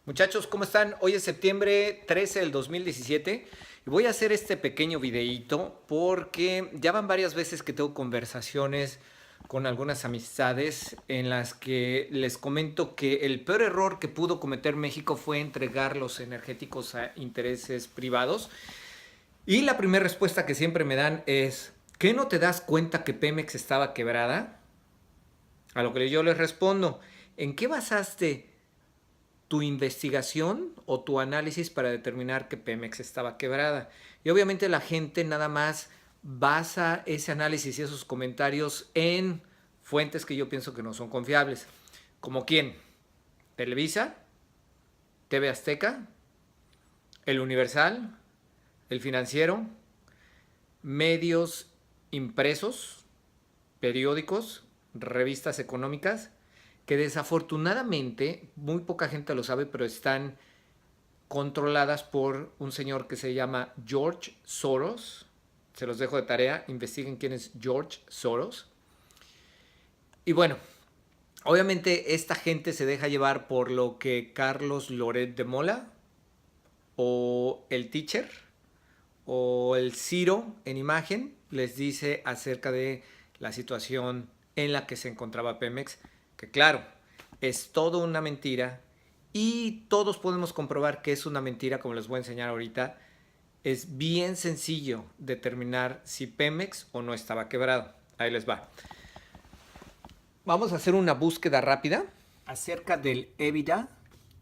Muchachos, ¿cómo están? Hoy es septiembre 13 del 2017 y voy a hacer este pequeño videíto porque ya van varias veces que tengo conversaciones con algunas amistades en las que les comento que el peor error que pudo cometer México fue entregar los energéticos a intereses privados. Y la primera respuesta que siempre me dan es, ¿qué no te das cuenta que Pemex estaba quebrada? A lo que yo les respondo, ¿en qué basaste tu investigación o tu análisis para determinar que Pemex estaba quebrada? Y obviamente la gente nada más basa ese análisis y esos comentarios en fuentes que yo pienso que no son confiables. ¿Como quién? Televisa, TV Azteca, El Universal, El Financiero, medios impresos, periódicos, revistas económicas, que desafortunadamente muy poca gente lo sabe, pero están controladas por un señor que se llama George Soros. Se los dejo de tarea, investiguen quién es George Soros. Y bueno, obviamente esta gente se deja llevar por lo que Carlos Loret de Mola o el Teacher o el Ciro en imagen les dice acerca de la situación en la que se encontraba Pemex, que claro, es todo una mentira y todos podemos comprobar que es una mentira, como les voy a enseñar ahorita. Es bien sencillo determinar si Pemex o no estaba quebrado. Ahí les va. Vamos a hacer una búsqueda rápida acerca del EBITDA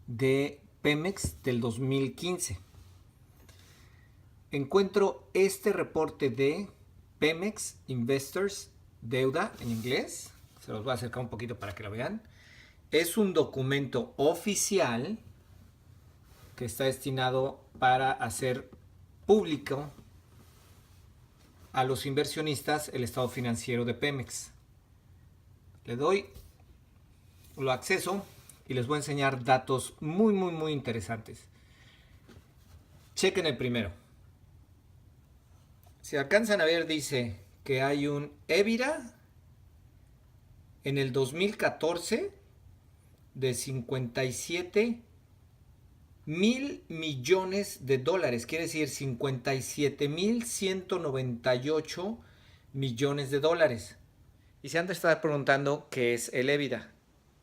de Pemex del 2015. Encuentro este reporte de Pemex Investors Deuda en inglés. Se los voy a acercar un poquito para que lo vean. Es un documento oficial que está destinado para hacer público a los inversionistas el estado financiero de Pemex. Le doy lo acceso y les voy a enseñar datos muy interesantes. Chequen el primero. Si alcanzan a ver, dice que hay un EBITDA en el 2014 de 57 mil millones de dólares. Quiere decir 57,198 millones de dólares. Y se han de estar preguntando qué es el EBITDA.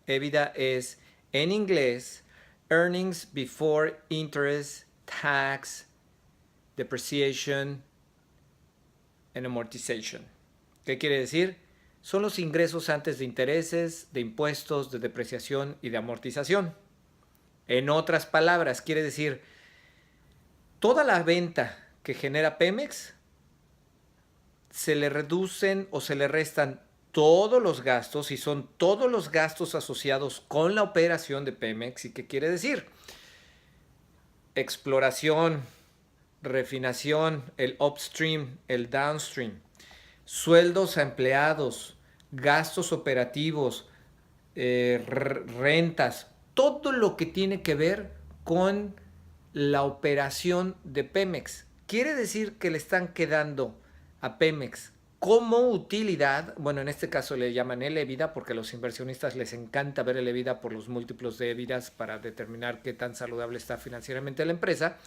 EBITDA es, en inglés, Earnings Before Interest, Tax, Depreciation and Amortization. ¿Qué quiere decir? Son los ingresos antes de intereses, de impuestos, de depreciación y de amortización. En otras palabras, quiere decir, toda la venta que genera Pemex se le reducen o se le restan todos los gastos y son todos los gastos asociados con la operación de Pemex. ¿Y qué quiere decir? Exploración, refinación, el upstream, el downstream, sueldos a empleados, gastos operativos, rentas, todo lo que tiene que ver con la operación de Pemex. Quiere decir que le están quedando a Pemex como utilidad, bueno, en este caso le llaman el EBITDA porque a los inversionistas les encanta ver el EBITDA por los múltiplos de EBITDAs para determinar qué tan saludable está financieramente la empresa.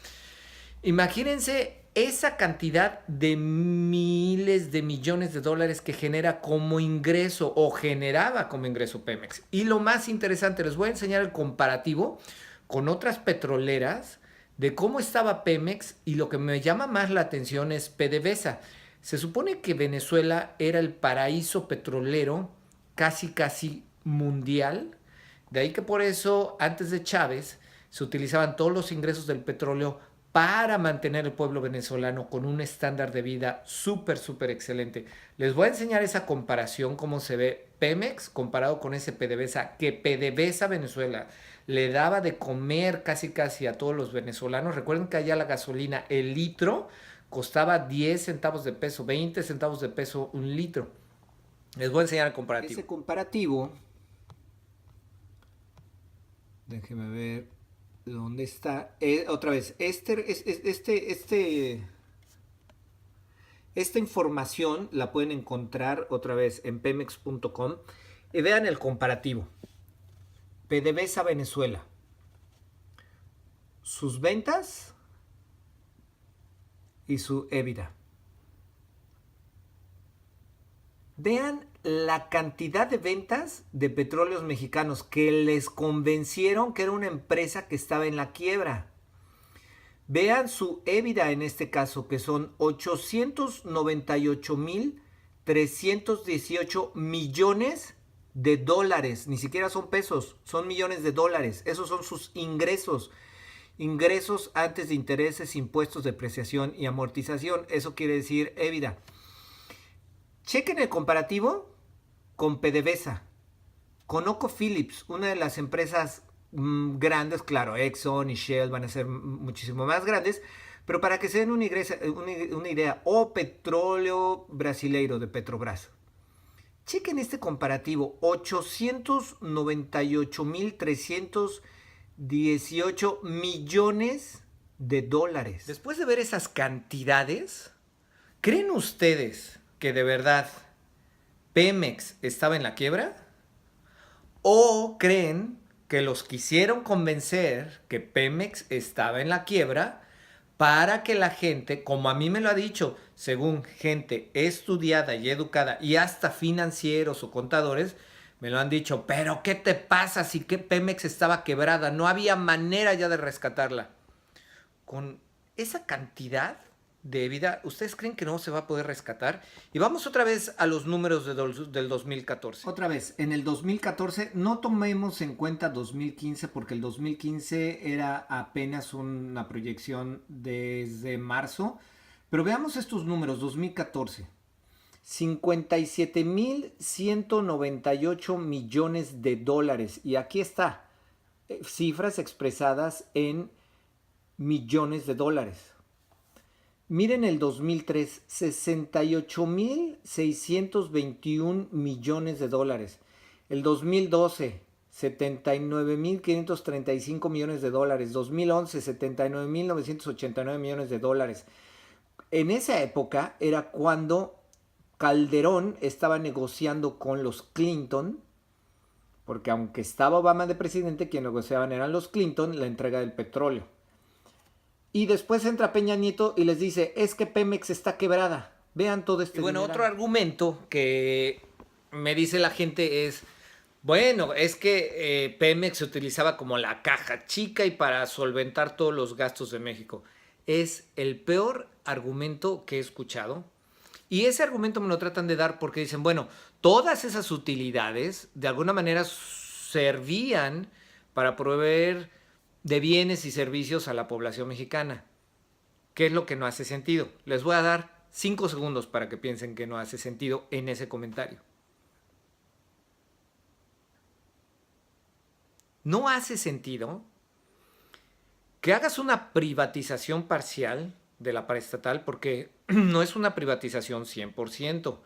Imagínense esa cantidad de miles de millones de dólares que genera como ingreso o generaba como ingreso Pemex. Y lo más interesante, les voy a enseñar el comparativo con otras petroleras de cómo estaba Pemex, y lo que me llama más la atención es PDVSA. Se supone que Venezuela era el paraíso petrolero casi mundial. De ahí que por eso antes de Chávez se utilizaban todos los ingresos del petróleo para mantener el pueblo venezolano con un estándar de vida súper excelente. Les voy a enseñar esa comparación, cómo se ve Pemex comparado con ese PDVSA, que PDVSA Venezuela le daba de comer casi a todos los venezolanos. Recuerden que allá la gasolina, el litro, costaba 10 centavos de peso, 20 centavos de peso un litro. Les voy a enseñar el comparativo. Ese comparativo, déjenme ver dónde está. Otra vez, esta información la pueden encontrar otra vez en pemex.com y vean el comparativo. PDVSA Venezuela. sus ventas y su EBITDA. Vean la cantidad de ventas de Petróleos Mexicanos que les convencieron que era una empresa que estaba en la quiebra. Vean su EBITDA en este caso, que son 898,318 millones de dólares. Ni siquiera son pesos, son millones de dólares. Esos son sus ingresos. Ingresos antes de intereses, impuestos, depreciación y amortización. Eso quiere decir EBITDA. Chequen el comparativo con PDVSA, con ConocoPhillips, una de las empresas grandes, claro, Exxon y Shell van a ser muchísimo más grandes, pero para que se den una idea, o Petróleo Brasileiro de Petrobras. Chequen este comparativo, 898,318 millones de dólares. Después de ver esas cantidades, ¿creen ustedes que de verdad Pemex estaba en la quiebra? ¿O creen que los quisieron convencer que Pemex estaba en la quiebra para que la gente, como a mí me lo ha dicho, según gente estudiada y educada y hasta financieros o contadores, me lo han dicho, pero ¿qué te pasa si que Pemex estaba quebrada? No había manera ya de rescatarla. Con esa cantidad de vida, ¿ustedes creen que no se va a poder rescatar? Y vamos otra vez a los números del 2014. Otra vez, en el 2014, no tomemos en cuenta 2015 porque el 2015 era apenas una proyección desde marzo, pero veamos estos números, 2014. 57,198 millones de dólares. Y aquí está, cifras expresadas en millones de dólares. Miren el 2003, 68,621 millones de dólares. El 2012, 79,535 millones de dólares. 2011, 79,989 millones de dólares. En esa época era cuando Calderón estaba negociando con los Clinton, porque aunque estaba Obama de presidente, quien negociaban eran los Clinton, la entrega del petróleo. Y después entra Peña Nieto y les dice, es que Pemex está quebrada. Vean todo este dinero. Bueno, otro argumento que me dice la gente es, bueno, es que Pemex se utilizaba como la caja chica y para solventar todos los gastos de México. Es el peor argumento que he escuchado. Y ese argumento me lo tratan de dar porque dicen, bueno, todas esas utilidades de alguna manera servían para proveer de bienes y servicios a la población mexicana. ¿Qué es lo que no hace sentido? Les voy a dar 5 segundos para que piensen que no hace sentido en ese comentario. No hace sentido que hagas una privatización parcial de la paraestatal porque no es una privatización 100%.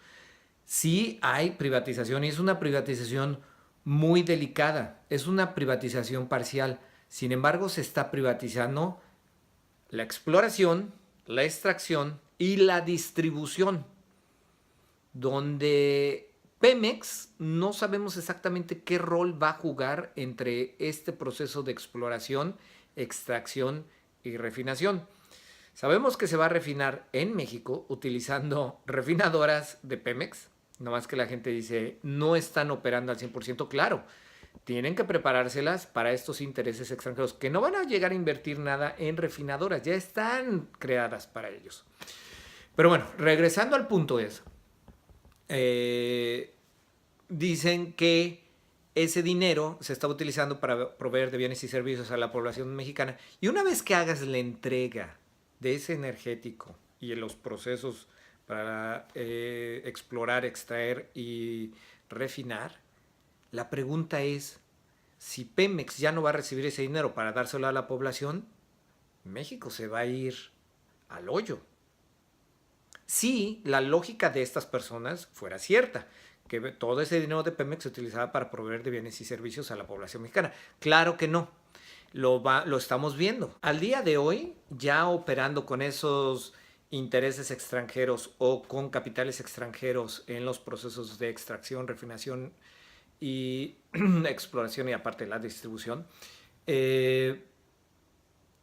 Sí hay privatización y es una privatización muy delicada. Es una privatización parcial. Sin embargo, se está privatizando la exploración, la extracción y la distribución, donde Pemex no sabemos exactamente qué rol va a jugar entre este proceso de exploración, extracción y refinación. Sabemos que se va a refinar en México utilizando refinadoras de Pemex, no más que la gente dice no están operando al 100%, claro. Tienen que preparárselas para estos intereses extranjeros que no van a llegar a invertir nada en refinadoras, ya están creadas para ellos. Pero bueno, regresando al punto es, dicen que ese dinero se está utilizando para proveer de bienes y servicios a la población mexicana y una vez que hagas la entrega de ese energético y en los procesos para explorar, extraer y refinar, la pregunta es, si Pemex ya no va a recibir ese dinero para dárselo a la población, México se va a ir al hoyo. Si la lógica de estas personas fuera cierta, que todo ese dinero de Pemex se utilizaba para proveer de bienes y servicios a la población mexicana. Claro que no, lo estamos viendo. Al día de hoy, ya operando con esos intereses extranjeros o con capitales extranjeros en los procesos de extracción, refinación y exploración y aparte la distribución,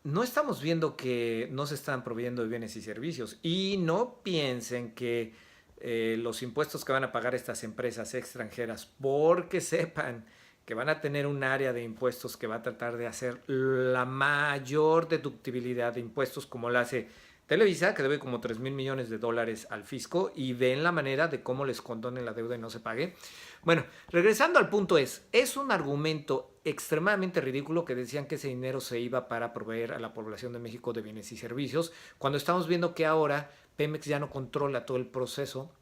no estamos viendo que no se están proveyendo de bienes y servicios. Y no piensen que los impuestos que van a pagar estas empresas extranjeras, porque sepan que van a tener un área de impuestos que va a tratar de hacer la mayor deductibilidad de impuestos, como la hace Televisa, que debe como 3,000 millones de dólares al fisco, y ven la manera de cómo les condonen la deuda y no se pague. Bueno, regresando al punto es un argumento extremadamente ridículo que decían que ese dinero se iba para proveer a la población de México de bienes y servicios, cuando estamos viendo que ahora Pemex ya no controla todo el proceso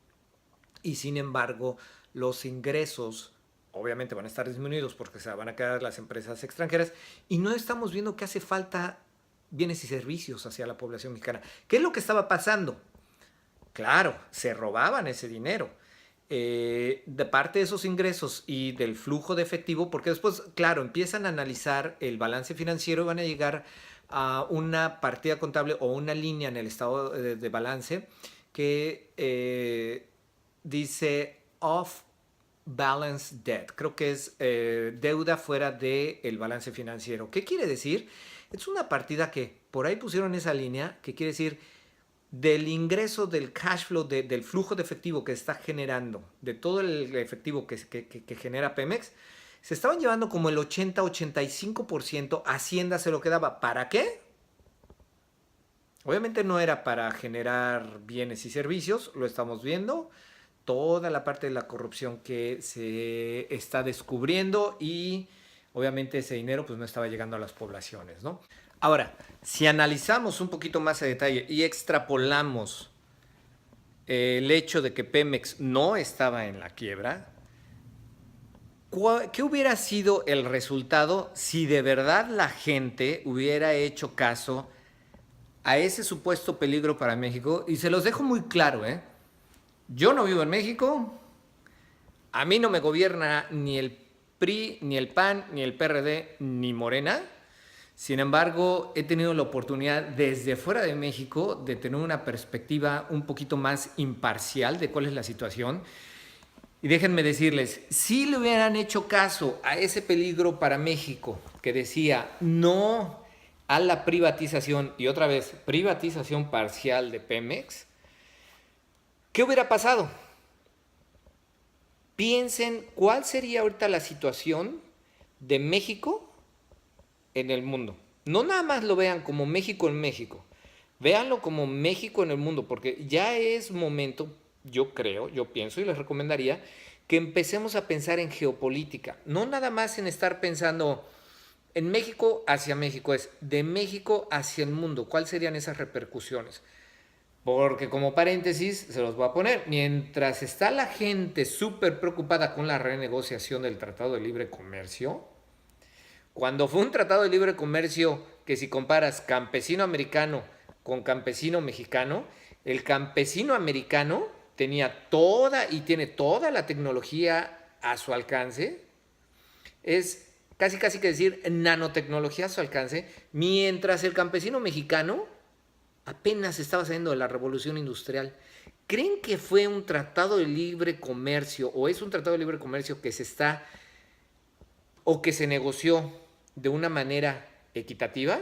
y sin embargo los ingresos obviamente van a estar disminuidos porque se van a quedar las empresas extranjeras y no estamos viendo que hace falta bienes y servicios hacia la población mexicana. ¿Qué es lo que estaba pasando? Claro, se robaban ese dinero. De parte de esos ingresos y del flujo de efectivo, porque después, claro, empiezan a analizar el balance financiero y van a llegar a una partida contable o una línea en el estado de balance que dice off balance debt. Creo que es deuda fuera del balance financiero. ¿Qué quiere decir? Es una partida que por ahí pusieron esa línea, que quiere decir del ingreso del cash flow, del flujo de efectivo que está generando, de todo el efectivo que genera Pemex, se estaban llevando como el 80-85%, Hacienda se lo quedaba. ¿Para qué? Obviamente no era para generar bienes y servicios, lo estamos viendo, toda la parte de la corrupción que se está descubriendo y obviamente ese dinero pues no estaba llegando a las poblaciones, ¿no? Ahora, si analizamos un poquito más a detalle y extrapolamos el hecho de que Pemex no estaba en la quiebra, ¿qué hubiera sido el resultado si de verdad la gente hubiera hecho caso a ese supuesto peligro para México? Y se los dejo muy claro, ¿eh? Yo no vivo en México, a mí no me gobierna ni el PRI, ni el PAN, ni el PRD, ni Morena. Sin embargo, he tenido la oportunidad desde fuera de México de tener una perspectiva un poquito más imparcial de cuál es la situación. Y déjenme decirles, si le hubieran hecho caso a ese peligro para México que decía no a la privatización y otra vez privatización parcial de Pemex, ¿qué hubiera pasado? Piensen cuál sería ahorita la situación de México en el mundo. No nada más lo vean como México en México, véanlo como México en el mundo, porque ya es momento, yo creo, yo pienso y les recomendaría que empecemos a pensar en geopolítica, no nada más en estar pensando en México hacia México, es de México hacia el mundo, ¿cuáles serían esas repercusiones? Porque como paréntesis, se los voy a poner, mientras está la gente súper preocupada con la renegociación del Tratado de Libre Comercio, cuando fue un tratado de libre comercio que si comparas campesino americano con campesino mexicano, el campesino americano tenía toda y tiene toda la tecnología a su alcance, es casi casi que decir nanotecnología a su alcance, mientras el campesino mexicano apenas estaba saliendo de la revolución industrial. ¿Creen que fue un tratado de libre comercio o es un tratado de libre comercio que se está o que se negoció de una manera equitativa?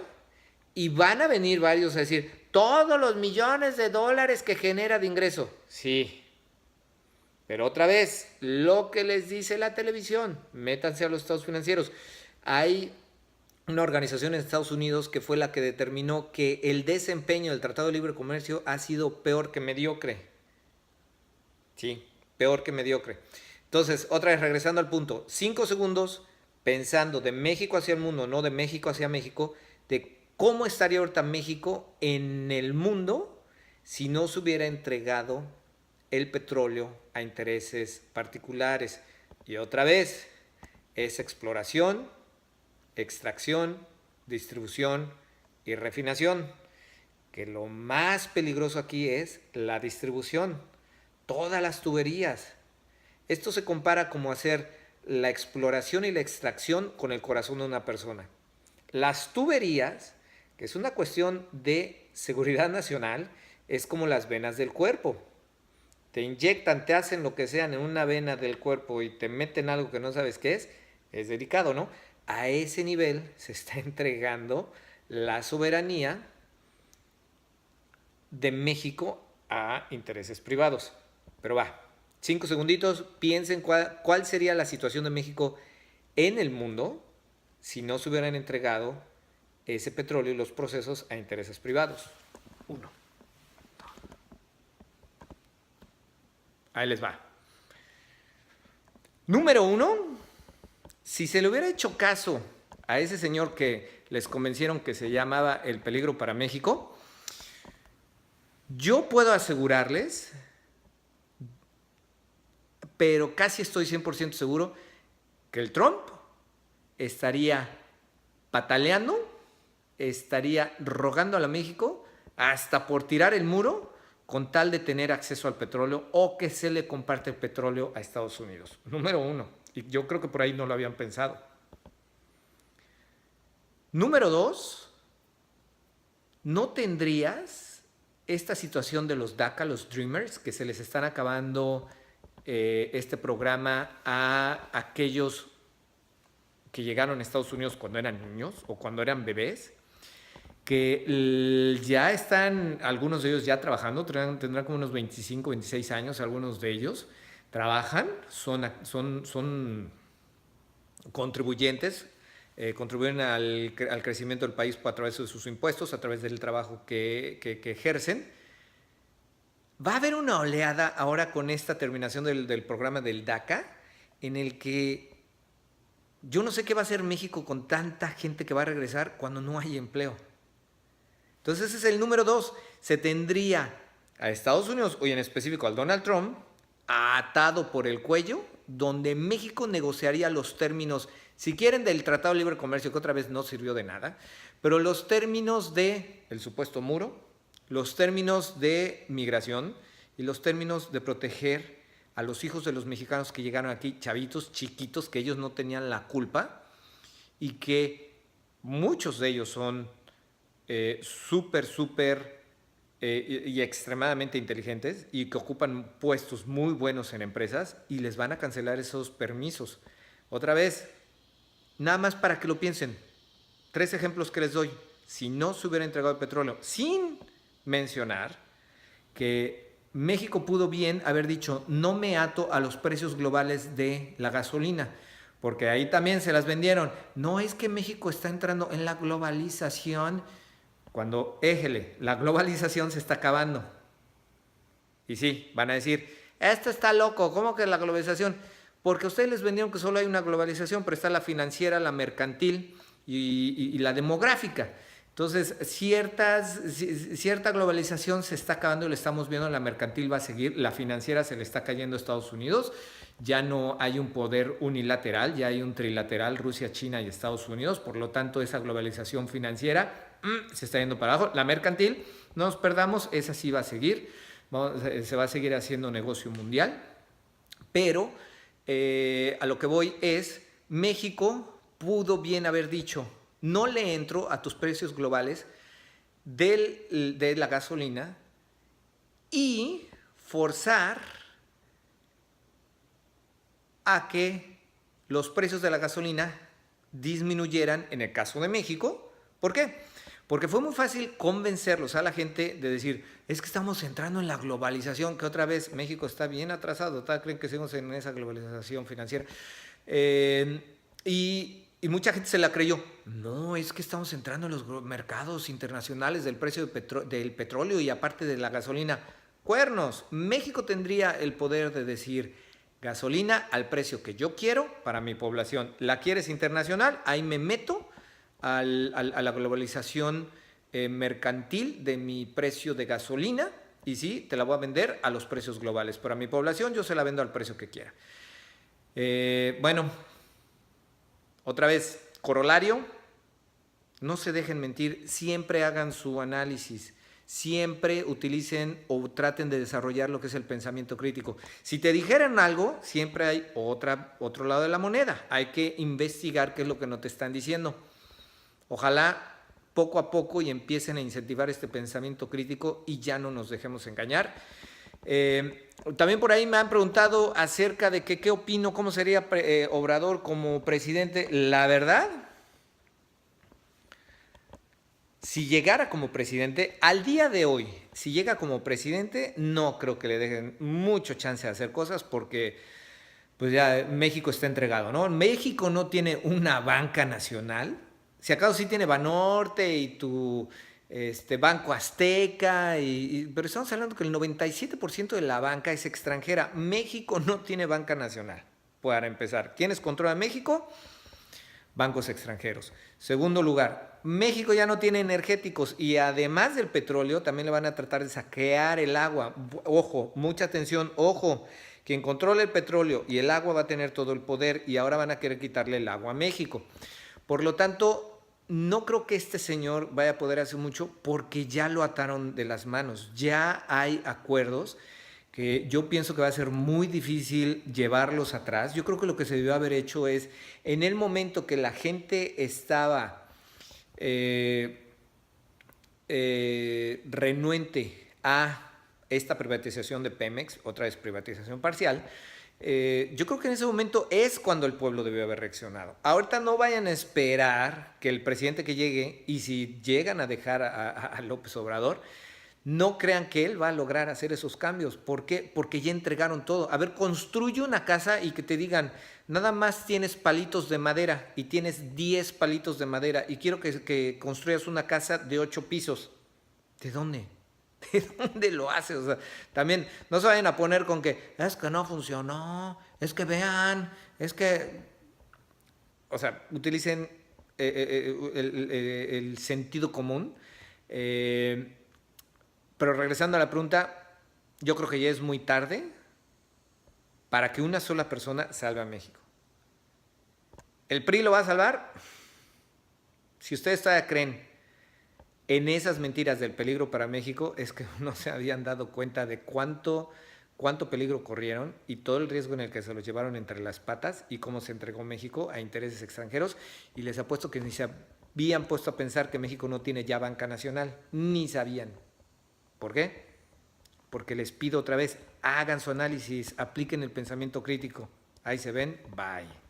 Y van a venir varios a decir, todos los millones de dólares que genera de ingreso. Sí, pero otra vez, lo que les dice la televisión, métanse a los estados financieros. Hay una organización en Estados Unidos que fue la que determinó que el desempeño del Tratado de Libre Comercio ha sido peor que mediocre. Sí, peor que mediocre. Entonces, otra vez regresando al punto, 5 segundos pensando de México hacia el mundo, no de México hacia México, de cómo estaría ahorita México en el mundo si no se hubiera entregado el petróleo a intereses particulares. Y otra vez, es exploración, extracción, distribución y refinación. Que lo más peligroso aquí es la distribución. Todas las tuberías. Esto se compara como hacer la exploración y la extracción con el corazón de una persona. Las tuberías, que es una cuestión de seguridad nacional, es como las venas del cuerpo. Te inyectan, te hacen lo que sean en una vena del cuerpo y te meten algo que no sabes qué es delicado, ¿no? A ese nivel se está entregando la soberanía de México a intereses privados. Pero va, 5 segunditos, piensen cuál sería la situación de México en el mundo si no se hubieran entregado ese petróleo y los procesos a intereses privados. 1. Ahí les va. Número 1, si se le hubiera hecho caso a ese señor que les convencieron que se llamaba El Peligro para México, yo puedo asegurarles, pero casi estoy 100% seguro, que el Trump estaría pataleando, estaría rogando a la México hasta por tirar el muro con tal de tener acceso al petróleo o que se le comparte el petróleo a Estados Unidos. Número 1, y yo creo que por ahí no lo habían pensado. Número 2, no tendrías esta situación de los DACA, los Dreamers, que se les están acabando este programa a aquellos que llegaron a Estados Unidos cuando eran niños o cuando eran bebés, que ya están, algunos de ellos ya trabajando, tendrán como unos 25, 26 años, algunos de ellos trabajan, son contribuyentes, contribuyen al crecimiento del país a través de sus impuestos, a través del trabajo que ejercen. Va a haber una oleada ahora con esta terminación del programa del DACA, en el que yo no sé qué va a hacer México con tanta gente que va a regresar cuando no hay empleo. Entonces ese es el número 2. Se tendría a Estados Unidos, o en específico al Donald Trump, atado por el cuello, donde México negociaría los términos, si quieren, del Tratado de Libre Comercio, que otra vez no sirvió de nada, pero los términos del supuesto muro, los términos de migración y los términos de proteger a los hijos de los mexicanos que llegaron aquí, chavitos, chiquitos, que ellos no tenían la culpa y que muchos de ellos son súper y extremadamente inteligentes y que ocupan puestos muy buenos en empresas y les van a cancelar esos permisos. Otra vez, nada más para que lo piensen, 3 ejemplos que les doy. Si no se hubiera entregado el petróleo, sin mencionar que México pudo bien haber dicho, no me ato a los precios globales de la gasolina, porque ahí también se las vendieron. No es que México está entrando en la globalización, cuando, éjele, la globalización se está acabando. Y sí, van a decir, esto está loco, ¿cómo que la globalización? Porque ustedes les vendieron que solo hay una globalización, pero está la financiera, la mercantil y la demográfica. Entonces, cierta globalización se está acabando y lo estamos viendo, la mercantil va a seguir, la financiera se le está cayendo a Estados Unidos, ya no hay un poder unilateral, ya hay un trilateral, Rusia, China y Estados Unidos, por lo tanto esa globalización financiera se está yendo para abajo. La mercantil, no nos perdamos, esa sí va a seguir, se va a seguir haciendo negocio mundial, pero a lo que voy es, México pudo bien haber dicho, no le entro a tus precios globales de la gasolina y forzar a que los precios de la gasolina disminuyeran en el caso de México. ¿Por qué? Porque fue muy fácil convencerlos a la gente de decir, es que estamos entrando en la globalización, que otra vez México está bien atrasado, creen que seguimos en esa globalización financiera. Y mucha gente se la creyó. No, es que estamos entrando en los mercados internacionales del precio del petróleo y aparte de la gasolina. Cuernos, México tendría el poder de decir gasolina al precio que yo quiero para mi población. ¿La quieres internacional? Ahí me meto a la globalización mercantil de mi precio de gasolina y sí, te la voy a vender a los precios globales. Para mi población yo se la vendo al precio que quiera. Bueno, otra vez, corolario, no se dejen mentir, siempre hagan su análisis, siempre utilicen o traten de desarrollar lo que es el pensamiento crítico. Si te dijeran algo, siempre hay otro lado de la moneda, hay que investigar qué es lo que no te están diciendo. Ojalá poco a poco y empiecen a incentivar este pensamiento crítico y ya no nos dejemos engañar. También por ahí me han preguntado acerca de qué opino, cómo sería Obrador como presidente. La verdad, Si llegara como presidente, al día de hoy, si llega como presidente, no creo que le dejen mucho chance de hacer cosas porque pues ya México está entregado, ¿no? México no tiene una banca nacional. Si acaso sí tiene Banorte y tu Banco Azteca, pero estamos hablando que el 97% de la banca es extranjera. México no tiene banca nacional, para empezar. ¿Quiénes controlan México? Bancos extranjeros. Segundo lugar, México ya no tiene energéticos y además del petróleo también le van a tratar de saquear el agua. Ojo, mucha atención, ojo, quien controla el petróleo y el agua va a tener todo el poder y ahora van a querer quitarle el agua a México. Por lo tanto, no creo que este señor vaya a poder hacer mucho porque ya lo ataron de las manos, ya hay acuerdos que yo pienso que va a ser muy difícil llevarlos atrás. Yo creo que lo que se debió haber hecho es, en el momento que la gente estaba renuente a esta privatización de Pemex, otra vez privatización parcial, yo creo que en ese momento es cuando el pueblo debió haber reaccionado. Ahorita no vayan a esperar que el presidente que llegue, y si llegan a dejar a López Obrador, no crean que él va a lograr hacer esos cambios. ¿Por qué? Porque ya entregaron todo. A ver, construye una casa y que te digan, nada más tienes palitos de madera y tienes 10 palitos de madera y quiero que construyas una casa de 8 pisos. ¿De dónde? ¿De dónde lo haces? O sea, también no se vayan a poner con que es que no funcionó, es que vean, es que... O sea, utilicen el sentido común. Pero regresando a la pregunta, yo creo que ya es muy tarde para que una sola persona salve a México. ¿El PRI lo va a salvar? Si ustedes todavía creen en esas mentiras del peligro para México, es que no se habían dado cuenta de cuánto peligro corrieron y todo el riesgo en el que se los llevaron entre las patas y cómo se entregó México a intereses extranjeros. Y les apuesto que ni se habían puesto a pensar que México no tiene ya banca nacional, ni sabían. ¿Por qué? Porque les pido otra vez, hagan su análisis, apliquen el pensamiento crítico. Ahí se ven, bye.